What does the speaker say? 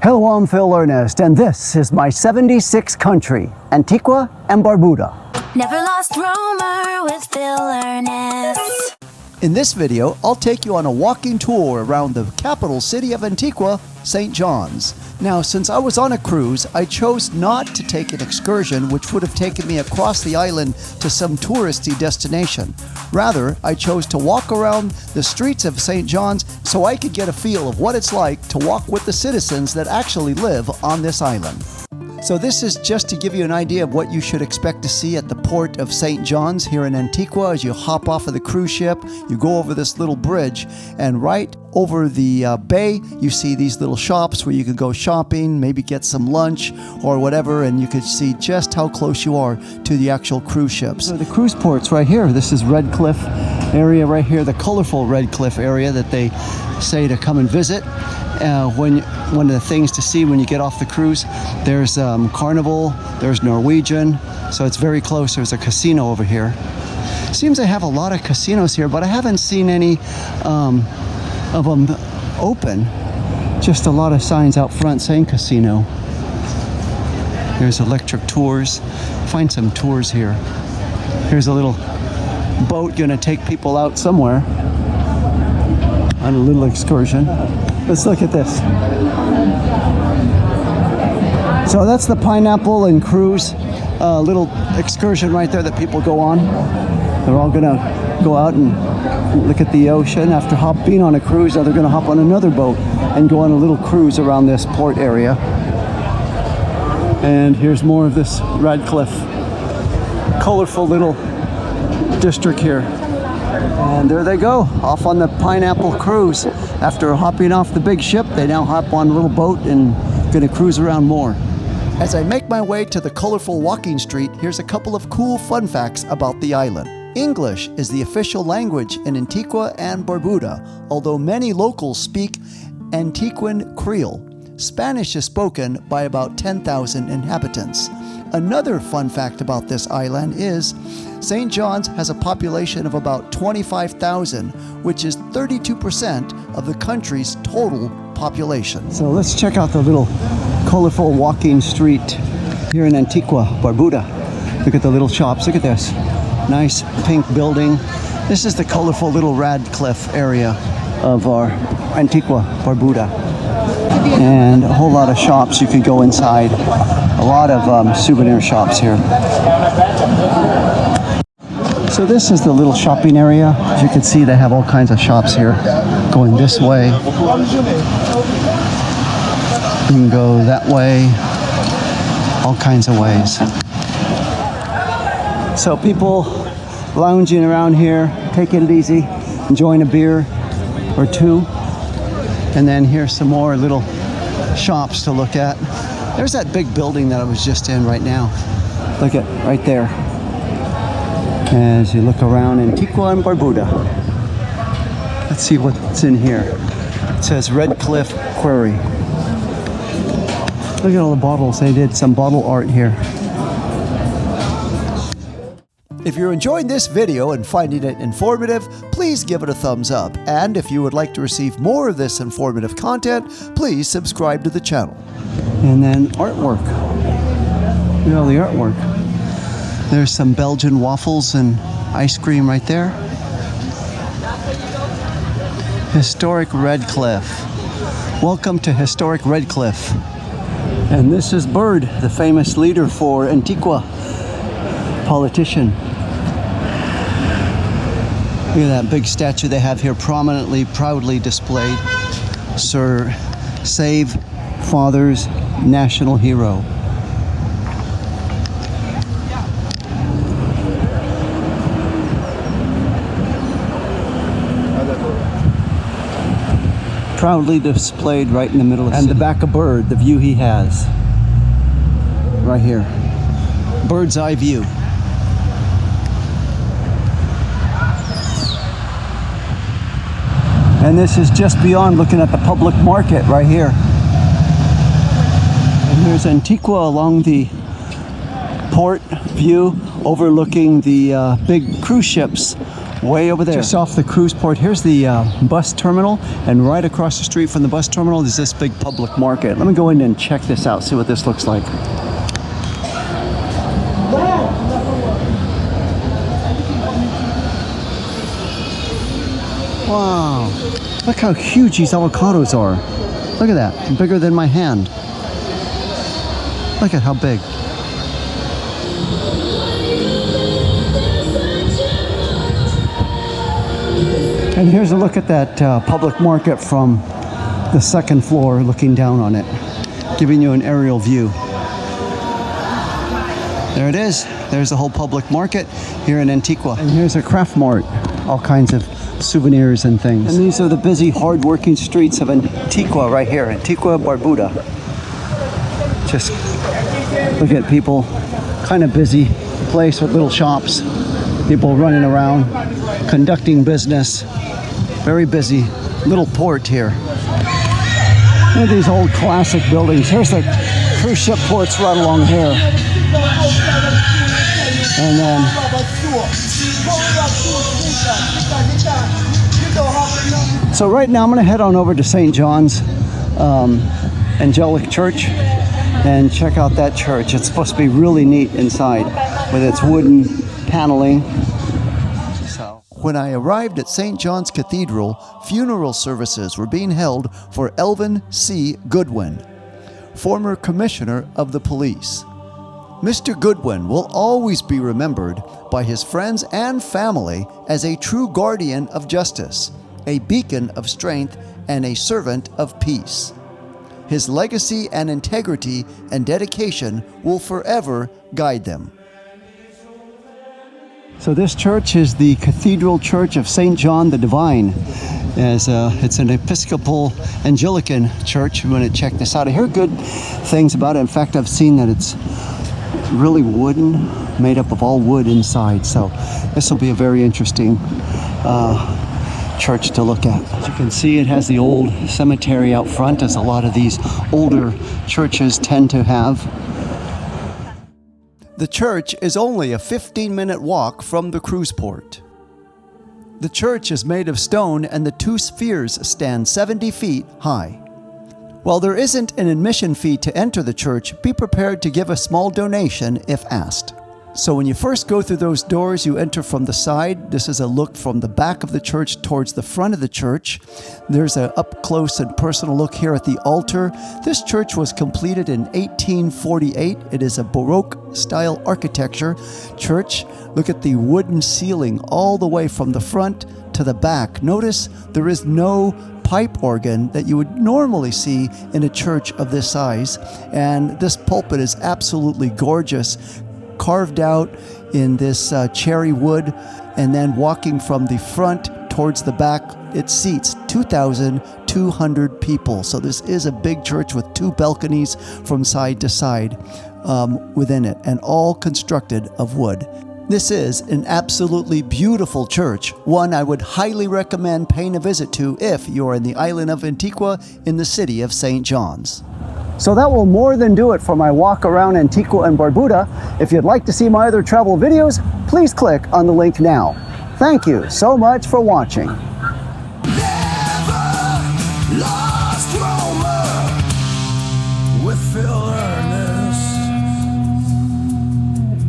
Hello, I'm Phil Ernest, and this is my 76th country, Antiqua and Barbuda. Never lost roamer with Phil Ernest. In this video, I'll take you on a walking tour around the capital city of Antiqua, St. John's. Now, since I was on a cruise, I chose not to take an excursion which would have taken me across the island to some touristy destination. Rather, I chose to walk around the streets of St. John's so I could get a feel of what it's like to walk with the citizens that actually live on this island. So this is just to give you an idea of what you should expect to see at the port of St. John's here in Antiqua. As you hop off of the cruise ship, you go over this little bridge, and right over the bay, you see these little shops where you could go shopping, maybe get some lunch or whatever, and you could see just how close you are to the actual cruise ships. So the cruise port's right here. This is Redcliffe area right here, the colorful Redcliffe area that they say to come and visit. One of the things to see when you get off the cruise, there's Carnival, there's Norwegian, so it's very close. There's a casino over here. Seems they have a lot of casinos here, but I haven't seen any of them open. Just a lot of signs out front saying casino. There's electric tours. Find some tours here. Here's a little boat gonna take people out somewhere on a little excursion. Let's look at this. So that's the pineapple and cruise little excursion right there that people go on. They're all gonna go out and look at the ocean. After hopping on a cruise, now they're gonna hop on another boat and go on a little cruise around this port area. And here's more of this Radcliffe, colorful little district here. And there they go, off on the pineapple cruise. After hopping off the big ship, they now hop on a little boat and gonna cruise around more. As I make my way to the colorful walking street, here's a couple of cool fun facts about the island. English is the official language in Antiqua and Barbuda, although many locals speak Antiquan Creole. Spanish is spoken by about 10,000 inhabitants. Another fun fact about this island is St. John's has a population of about 25,000, which is 32% of the country's total population. So let's check out the little colorful walking street here in Antiqua, Barbuda. Look at the little shops. Look at this. Nice pink building. This is the colorful little Radcliffe area of our Antiqua, Barbuda. And a whole lot of shops you could go inside. A lot of souvenir shops here. So this is the little shopping area. As you can see, they have all kinds of shops here. Going this way. You can go that way. All kinds of ways. So people lounging around here, taking it easy, enjoying a beer or two. And then here's some more little shops to look at. There's that big building that I was just in right now. Look at right there. As you look around Antiqua and Barbuda. Let's see what's in here. It says Redcliffe Quay. Look at all the bottles. They did some bottle art here. If you're enjoying this video and finding it informative, please give it a thumbs up. And if you would like to receive more of this informative content, please subscribe to the channel. And then artwork. Look at all the artwork. There's some Belgian waffles and ice cream right there. Historic Redcliffe. Welcome to historic Redcliffe. And this is Bird, the famous leader for Antiqua, politician. Look at that big statue they have here, prominently, proudly displayed. Sir Save Father's national hero. Proudly displayed right in the middle of the city. And the back of Bird, the view he has. Right here. Bird's eye view. And this is just beyond looking at the public market right here. And here's Antiqua along the port view overlooking the big cruise ships way over there. Just off the cruise port, here's the bus terminal, and right across the street from the bus terminal is this big public market. Let me go in and check this out, see what this looks like. Wow, look how huge these avocados are. Look at that, bigger than my hand. Look at how big. And here's a look at that public market from the second floor, looking down on it, giving you an aerial view. There it is. There's the whole public market here in Antiqua. And here's a craft mart, all kinds of souvenirs and things. And these are the busy, hard-working streets of Antiqua right here, Antiqua and Barbuda. Just look at people, kind of busy place with little shops, people running around, conducting business. Very busy little port here. Look at these old classic buildings. Here's the cruise ship ports right along here. And then so right now I'm going to head on over to St. John's Angelic Church and check out that church. It's supposed to be really neat inside with its wooden paneling. When I arrived at St. John's Cathedral, funeral services were being held for Elvin C. Goodwin, former commissioner of the police. Mr. Goodwin will always be remembered by his friends and family as a true guardian of justice, a beacon of strength, and a servant of peace. His legacy and integrity and dedication will forever guide them. So this church is the Cathedral Church of St. John the Divine. It's an Episcopal Anglican church. I'm going to check this out. I hear good things about it. In fact, I've seen that it's really wooden, made up of all wood inside. So this will be a very interesting church to look at. As you can see, it has the old cemetery out front, as a lot of these older churches tend to have. The church is only a 15-minute walk from the cruise port. The church is made of stone and the two spheres stand 70 feet high. While there isn't an admission fee to enter the church, be prepared to give a small donation if asked. So when you first go through those doors, you enter from the side. This is a look from the back of the church towards the front of the church. There's an up-close and personal look here at the altar. This church was completed in 1848. It is a Baroque-style architecture church. Look at the wooden ceiling all the way from the front to the back. Notice there is no pipe organ that you would normally see in a church of this size. And this pulpit is absolutely gorgeous, carved out in this cherry wood, and then walking from the front towards the back, it seats 2,200 people. So this is a big church with two balconies from side to side within it, and all constructed of wood. This is an absolutely beautiful church, one I would highly recommend paying a visit to if you're in the island of Antiqua in the city of St. John's. So that will more than do it for my walk around Antiqua and Barbuda. If you'd like to see my other travel videos, please click on the link now. Thank you so much for watching. Never